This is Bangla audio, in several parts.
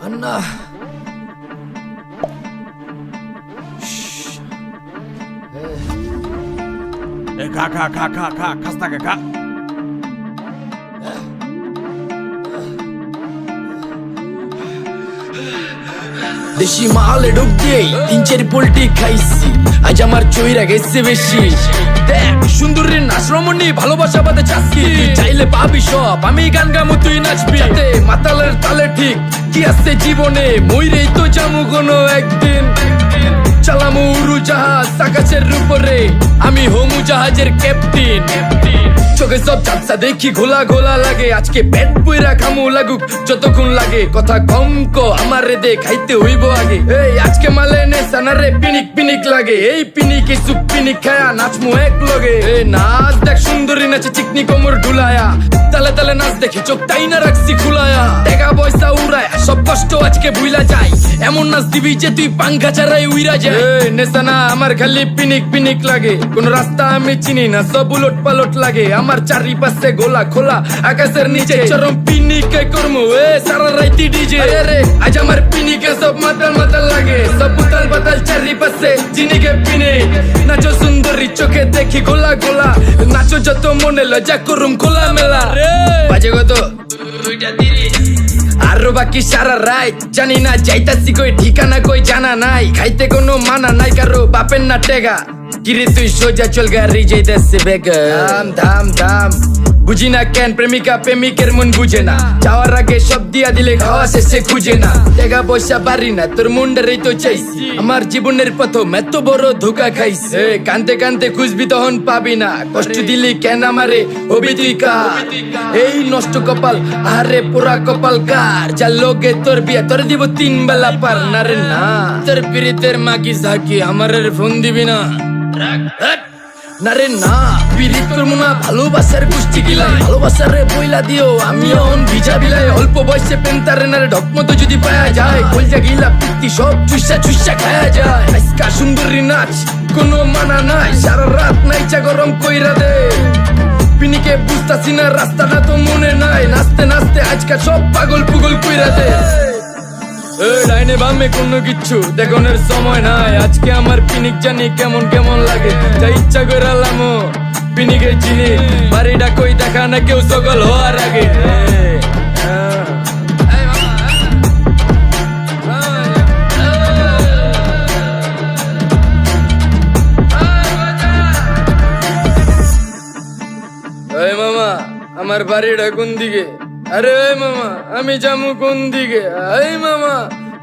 అన్నా খাস্তা খা দেশি মালে ডুব দিয়ে 3-4 পোল্টি খাইছি, আজ আমার চইরা গেছে বেশি। দেখ সুন্দরীর নাচ রমণী, ভালোবাসা বাদে চাচ্ছি, চাইলে পাবি সব, আমি গান গামু তুই নাচবি। মাতালের তালে ঠিক কি আছে জীবনে, মইরেই তো যামু কোনো একদিন। চালামু উড়োজাহাজ আকাশের উপরে, আমি হমু জাহাজের ক্যাপ্টেন। চোখে সব চাপসা দেখি ঘোলা ঘোলা লাগে, আজকে পেট পুইরা খামু লাগুক যতক্ষণ লাগে। কথা কম কো আমারে দে খাইতে হইব আগে। এই আজকে মালে নে সানারে পিনিক পিনিক লাগে, এই পিনিকে সুপ পিনিক খায়া নাচমু এক লগে। এই নাচ দেখ সুন্দরী নাচে চিকনি কোমর ঢুলায়া, তালে তালে নাচ দেখি চোখ তাই না রাখছি খুলায়া। টাকা পয়সা উড়ায় সব কষ্ট আজকে ভুইলা যায়, এমন নাচ দিবি যে তুই পাঙ্খা ছাড়াই উইরা যায়। নেশানা আমার খালি পিনিক পিনিক লাগে, কোন রাস্তা আমি চিনি না, সব উলট পালট লাগে। আমার চারিপাশে গোলা খোলা আকাশের নিচে, চরম পিনিকে করমু সারা রাইতি ডিজে। রে আজ আমার পিনিকে সব মাতাল মাতাল লাগে, সব উতাল বাতাল চারিপাশে চিনিকে পিনিক। নাচো সুন্দরী চোখে দেখি গোলা গোলা, নাচো যত মনে লজ্জা করুম খোলা মেলা। বাজে কত 2:30 আরো বাকি সারা রাত জানি না যাইতাছি কই, ঠিকানা কই জানা নাই, খাইতে কোনো মানা নাই কারো বাপের না টেগা। কিরে তুই সোজা চল গাড়ি যাইতাছে বেগা, ধাম ধাম ধাম। বুঝি না কেন প্রেমিকা প্রেমিকের মন বুঝে না, যাওয়ার আগে সব দিয়া দিলে খাওয়া শেষে খুঁজে না। টাকা পয়সা পারি না তোর মুন্ডারেই তো চাইছি, আমার জীবনের প্রথম এত বড় ধোকা খাইছে। কানতে কানতে খুঁজবি তখন পাবি না, কষ্ট দিলি কেন আমারে হবি তুই কার। এই নষ্ট কপাল আরে পোড়া কপাল কার, যার লোকে তোর বিয়া তোর দিব 3 বেলা পার। না রে না তোর পিরিতের মাকি ঝাঁকি আমারে ফোন দিবি না, না রে না পিরিত করবো না, ভালোবাসার গোষ্ঠী গিলাই। ভালোবাসারে বইলা দিও আমি অন ভিজা বিলাই, অল্প বয়সে পেন্তারে নারে ঢকমতো যদি পায়া যায়, কলজা গিলা পিত্তি সব চুষা চুষা খায়া যায়। আজকা সুন্দরী নাচ কোনো মানা নাই, সারা রাত নাইচা গরম কইরা দে। পিনিকে বুঝতাছি না রাস্তাটা তো মনে নাই, নাচতে নাচতে আজকা সব পাগল পুগল কইরা দে। ডাইনে বামে কোনো কিচ্ছু দেখনের সময় নাই, আজকে আমার পিনিক জানি কেমন কেমন লাগে। যা ইচ্ছা করে লামো পিনিকে চিনি, বাড়িটা কই দেখা না কেউ সকল হওয়ার আগে। এই মামা আমার বাড়িটা কোন দিকে? আরে মামা আমি যামু কোন দিকে? এই মামা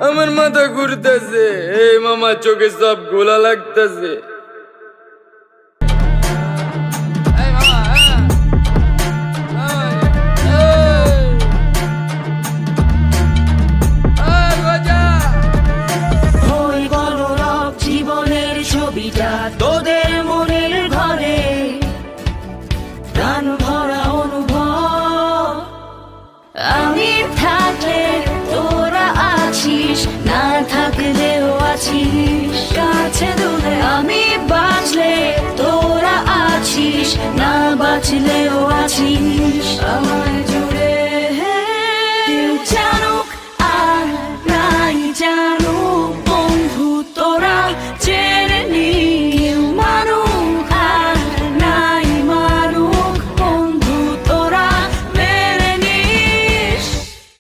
আমার মাথা ঘুরতেছে, এই মামা চোখে সব গোলা লাগতেছে।